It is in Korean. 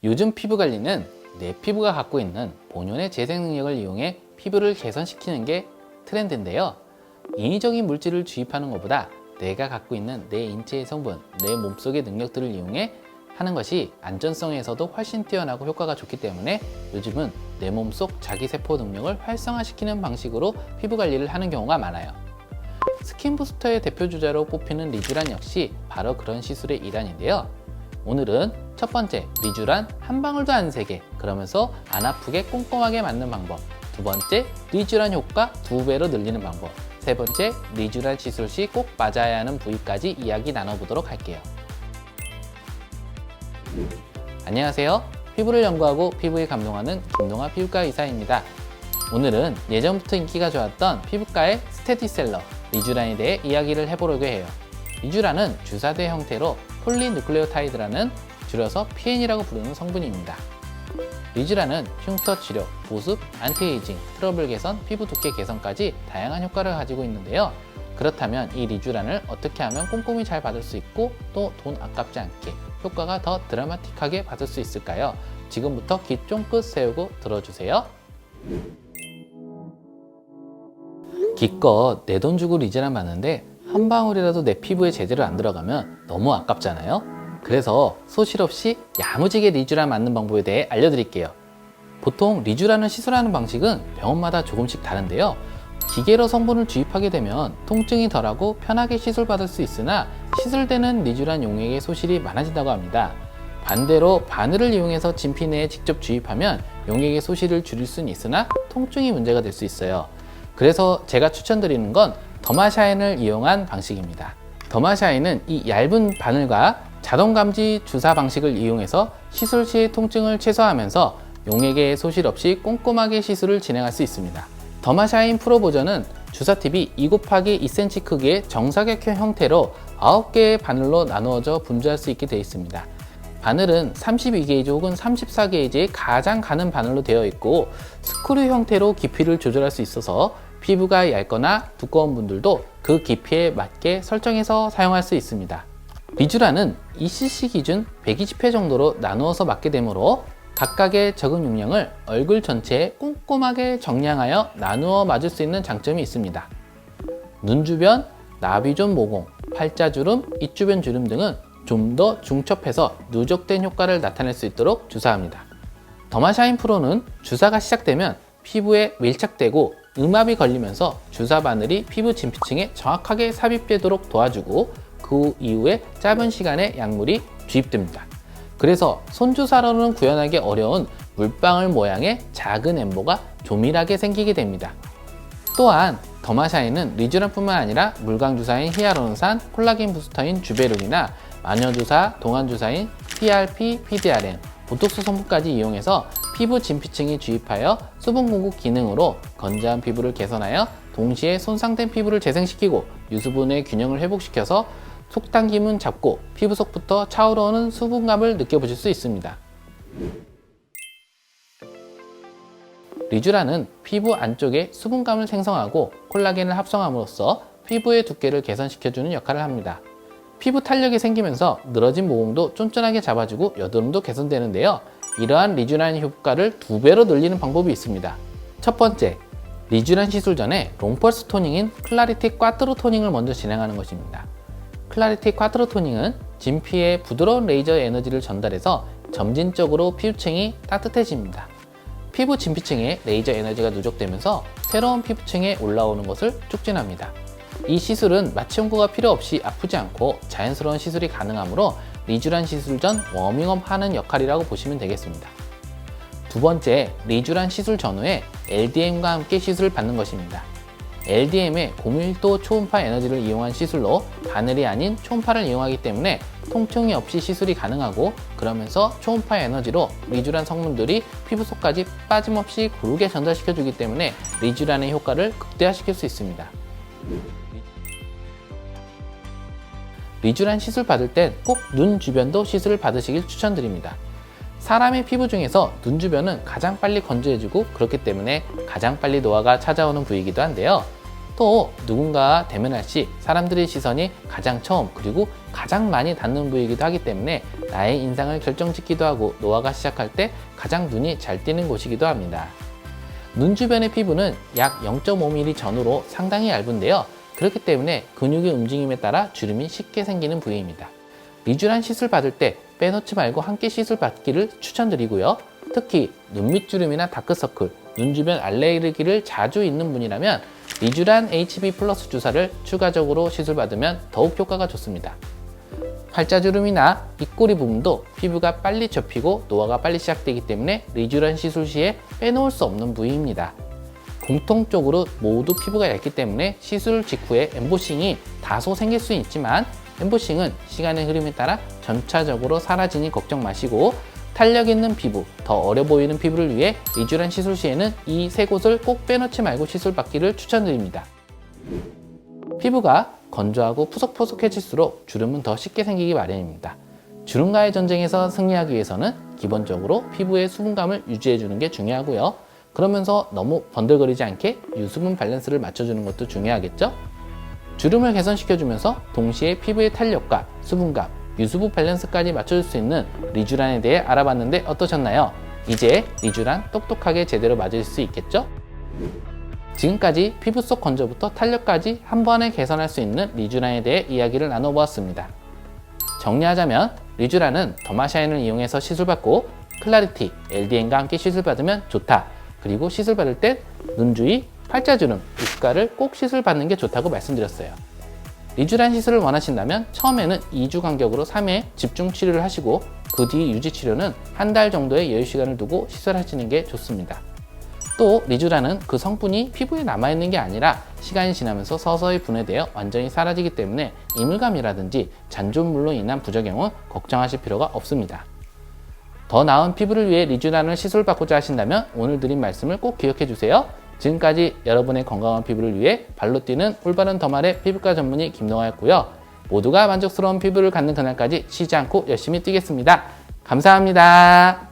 요즘 피부 관리는 내 피부가 갖고 있는 본연의 재생 능력을 이용해 피부를 개선시키는 게 트렌드인데요. 인위적인 물질을 주입하는 것보다 내가 갖고 있는 내 인체의 성분, 내 몸속의 능력들을 이용해 하는 것이 안전성에서도 훨씬 뛰어나고 효과가 좋기 때문에 요즘은 내 몸속 자기세포 능력을 활성화시키는 방식으로 피부 관리를 하는 경우가 많아요. 스킨 부스터의 대표 주자로 꼽히는 리쥬란 역시 바로 그런 시술의 일환인데요. 오늘은 첫 번째, 리쥬란 한 방울도 안 새게, 그러면서 안 아프게 꼼꼼하게 맞는 방법. 두 번째, 리쥬란 효과 2배로 늘리는 방법. 세 번째, 리쥬란 시술 시 꼭 맞아야 하는 부위까지 이야기 나눠보도록 할게요. 안녕하세요. 피부를 연구하고 피부에 감동하는 김동아 피부과 의사입니다. 오늘은 예전부터 인기가 좋았던 피부과의 스테디셀러 리쥬란에 대해 이야기를 해보려고 해요. 리쥬란은 주사대 형태로 폴리누클레오타이드라는 줄여서 PN이라고 부르는 성분입니다. 리쥬란은 흉터 치료, 보습, 안티에이징, 트러블 개선, 피부 두께 개선까지 다양한 효과를 가지고 있는데요. 그렇다면 이 리쥬란을 어떻게 하면 꼼꼼히 잘 받을 수 있고 또 돈 아깝지 않게 효과가 더 드라마틱하게 받을 수 있을까요? 지금부터 귀 쫑긋 세우고 들어주세요. 기껏 내 돈 주고 리쥬란 받는데 한 방울이라도 내 피부에 제대로 안 들어가면 너무 아깝잖아요. 그래서 소실 없이 야무지게 리쥬란 맞는 방법에 대해 알려드릴게요. 보통 리쥬란을 시술하는 방식은 병원마다 조금씩 다른데요. 기계로 성분을 주입하게 되면 통증이 덜하고 편하게 시술받을 수 있으나 시술되는 리쥬란 용액의 소실이 많아진다고 합니다. 반대로 바늘을 이용해서 진피 내에 직접 주입하면 용액의 소실을 줄일 수는 있으나 통증이 문제가 될 수 있어요. 그래서 제가 추천드리는 건 더마샤인을 이용한 방식입니다. 더마샤인은 이 얇은 바늘과 자동 감지 주사 방식을 이용해서 시술 시의 통증을 최소화하면서 용액의 소실 없이 꼼꼼하게 시술을 진행할 수 있습니다. 더마샤인 프로 버전은 주사팁이 2×2cm 크기의 정사각형 형태로 9개의 바늘로 나누어져 분주할 수 있게 되어 있습니다. 바늘은 32게이지 혹은 34게이지의 가장 가는 바늘로 되어 있고 스크류 형태로 깊이를 조절할 수 있어서 피부가 얇거나 두꺼운 분들도 그 깊이에 맞게 설정해서 사용할 수 있습니다. 리쥬란은 2cc 기준 120회 정도로 나누어서 맞게 되므로 각각의 적응 용량을 얼굴 전체에 꼼꼼하게 정량하여 나누어 맞을 수 있는 장점이 있습니다. 눈 주변, 나비존 모공, 팔자주름, 입주변 주름 등은 좀 더 중첩해서 누적된 효과를 나타낼 수 있도록 주사합니다. 더마샤인 프로는 주사가 시작되면 피부에 밀착되고 음압이 걸리면서 주사 바늘이 피부 진피층에 정확하게 삽입되도록 도와주고 그 이후에 짧은 시간에 약물이 주입됩니다. 그래서 손주사로는 구현하기 어려운 물방울 모양의 작은 엠보가 조밀하게 생기게 됩니다. 또한 더마샤인은 리쥬란뿐만 아니라 물광주사인 히아루론산, 콜라겐 부스터인 주베룩이나 마녀주사, 동안주사인 PRP, PDRN, 보톡스 성분까지 이용해서 피부 진피층에 주입하여 수분 공급 기능으로 건조한 피부를 개선하여 동시에 손상된 피부를 재생시키고 유수분의 균형을 회복시켜서 속당김은 잡고 피부 속부터 차오르는 수분감을 느껴보실 수 있습니다. 리쥬란은 피부 안쪽에 수분감을 생성하고 콜라겐을 합성함으로써 피부의 두께를 개선시켜주는 역할을 합니다. 피부 탄력이 생기면서 늘어진 모공도 쫀쫀하게 잡아주고 여드름도 개선되는데요. 이러한 리쥬란 효과를 2배로 늘리는 방법이 있습니다. 첫 번째, 리쥬란 시술 전에 롱펄스 토닝인 클라리티 꽈트로 토닝을 먼저 진행하는 것입니다. 클라리티 꽈트로 토닝은 진피에 부드러운 레이저 에너지를 전달해서 점진적으로 피부층이 따뜻해집니다. 피부 진피층에 레이저 에너지가 누적되면서 새로운 피부층에 올라오는 것을 촉진합니다. 이 시술은 마취 연고가 필요 없이 아프지 않고 자연스러운 시술이 가능하므로 리쥬란 시술 전 워밍업 하는 역할이라고 보시면 되겠습니다. 두 번째, 리쥬란 시술 전후에 LDM과 함께 시술을 받는 것입니다. LDM의 고밀도 초음파 에너지를 이용한 시술로 바늘이 아닌 초음파를 이용하기 때문에 통증이 없이 시술이 가능하고 그러면서 초음파 에너지로 리쥬란 성분들이 피부 속까지 빠짐없이 고르게 전달시켜주기 때문에 리쥬란의 효과를 극대화시킬 수 있습니다. 리쥬란 시술 받을 땐 꼭 눈 주변도 시술을 받으시길 추천드립니다. 사람의 피부 중에서 눈 주변은 가장 빨리 건조해지고 그렇기 때문에 가장 빨리 노화가 찾아오는 부위이기도 한데요. 또 누군가 대면할 시 사람들의 시선이 가장 처음 그리고 가장 많이 닿는 부위이기도 하기 때문에 나의 인상을 결정짓기도 하고 노화가 시작할 때 가장 눈이 잘 띄는 곳이기도 합니다. 눈 주변의 피부는 약 0.5mm 전후로 상당히 얇은데요. 그렇기 때문에 근육의 움직임에 따라 주름이 쉽게 생기는 부위입니다. 리쥬란 시술 받을 때 빼놓지 말고 함께 시술 받기를 추천드리고요. 특히 눈밑 주름이나 다크서클, 눈 주변 알레르기를 자주 있는 분이라면 리쥬란 HB 플러스 주사를 추가적으로 시술 받으면 더욱 효과가 좋습니다. 팔자주름이나 입꼬리 부분도 피부가 빨리 접히고 노화가 빨리 시작되기 때문에 리쥬란 시술 시에 빼놓을 수 없는 부위입니다. 공통적으로 모두 피부가 얇기 때문에 시술 직후에 엠보싱이 다소 생길 수 있지만 엠보싱은 시간의 흐름에 따라 점차적으로 사라지니 걱정 마시고 탄력 있는 피부, 더 어려 보이는 피부를 위해 리쥬란 시술 시에는 이 세 곳을 꼭 빼놓지 말고 시술 받기를 추천드립니다. 피부가 건조하고 푸석푸석해질수록 주름은 더 쉽게 생기기 마련입니다. 주름과의 전쟁에서 승리하기 위해서는 기본적으로 피부의 수분감을 유지해주는 게 중요하고요. 그러면서 너무 번들거리지 않게 유수분 밸런스를 맞춰주는 것도 중요하겠죠? 주름을 개선시켜주면서 동시에 피부의 탄력과 수분감, 유수분 밸런스까지 맞춰줄 수 있는 리쥬란에 대해 알아봤는데 어떠셨나요? 이제 리쥬란 똑똑하게 제대로 맞을 수 있겠죠? 지금까지 피부 속 건조부터 탄력까지 한 번에 개선할 수 있는 리쥬란에 대해 이야기를 나눠보았습니다. 정리하자면 리쥬란은 더마샤인을 이용해서 시술받고 클라리티, LDN과 함께 시술받으면 좋다. 그리고 시술받을 땐 눈 주위, 팔자주름, 입가를 꼭 시술받는 게 좋다고 말씀드렸어요. 리쥬란 시술을 원하신다면 처음에는 2주 간격으로 3회 집중 치료를 하시고 그 뒤 유지 치료는 한 달 정도의 여유 시간을 두고 시술하시는 게 좋습니다. 또 리쥬란은 그 성분이 피부에 남아있는 게 아니라 시간이 지나면서 서서히 분해되어 완전히 사라지기 때문에 이물감이라든지 잔존물로 인한 부작용은 걱정하실 필요가 없습니다. 더 나은 피부를 위해 리쥬란을 시술받고자 하신다면 오늘 드린 말씀을 꼭 기억해 주세요. 지금까지 여러분의 건강한 피부를 위해 발로 뛰는 올바른 더말의 피부과 전문의 김동아였고요. 모두가 만족스러운 피부를 갖는 그날까지 쉬지 않고 열심히 뛰겠습니다. 감사합니다.